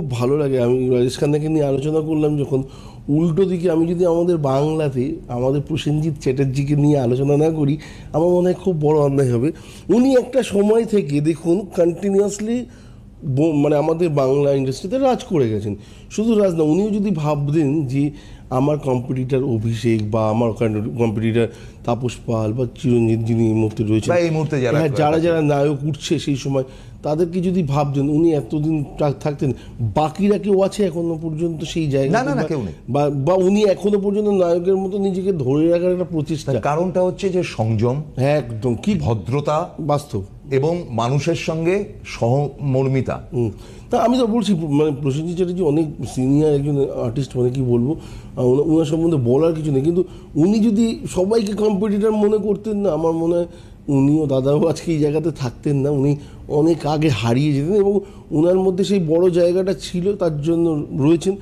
খুব ভালো লাগে। আমি রাজেশ খান্নাকে নিয়ে আলোচনা করলাম যখন, উল্টো দিকে আমি যদি আমাদের বাংলাতে আমাদের প্রসেনজিৎ চ্যাটার্জিকে নিয়ে আলোচনা না করি, আমার মনে হয় খুব বড় অন্যায় হবে। উনি একটা সময় থেকে দেখুন কন্টিনিউয়াসলি মানে আমাদের বাংলা ইন্ডাস্ট্রিতে রাজ করে গেছেন। শুধু রাজ না, উনিও যদি ভাবতেন যে আমার কম্পিটিটার অভিষেক বা আমার কম্পিটিটার তাপস পাল বা চিরঞ্জিত যিনি এই মুহূর্তে রয়েছেন, বা এই মুহূর্তে যারা হ্যাঁ, যারা যারা নায়ক উঠছে সেই সময়, তাদেরকে যদি ভাবতেন উনি এতদিন থাকতেন, বাকিরা কেউ আছে এখনো পর্যন্ত সেই না, জায়গায়? না, না, কেউ নেই। বা উনি এখনো পর্যন্ত নায়কের মতো নিজেকে ধরে রাখার একটা প্রচেষ্টা। তার কারণটা হচ্ছে যে সংযম, হ্যাঁ, একদম কি ভদ্রতা বাস্তব। এবং মানুষের সঙ্গে সহমর্মিতা। তা আমি তো বলছি, মানে প্রসেনজিৎ চ্যাটার্জি অনেক সিনিয়র একজন আর্টিস্ট, মানে কি বলবো, ওনার সম্বন্ধে বলার কিছু নেই। কিন্তু উনি যদি সবাইকে কম্পিটিটর মনে করতেন না, আমার মনে হয় উনিও দাদাও আজকে এই জায়গাতে থাকতেন না। উনি অনেক আগে হারিয়ে যেতেন এবং ওনার মধ্যে সেই বড় জায়গাটা ছিল, তার জন্য রয়েছেন।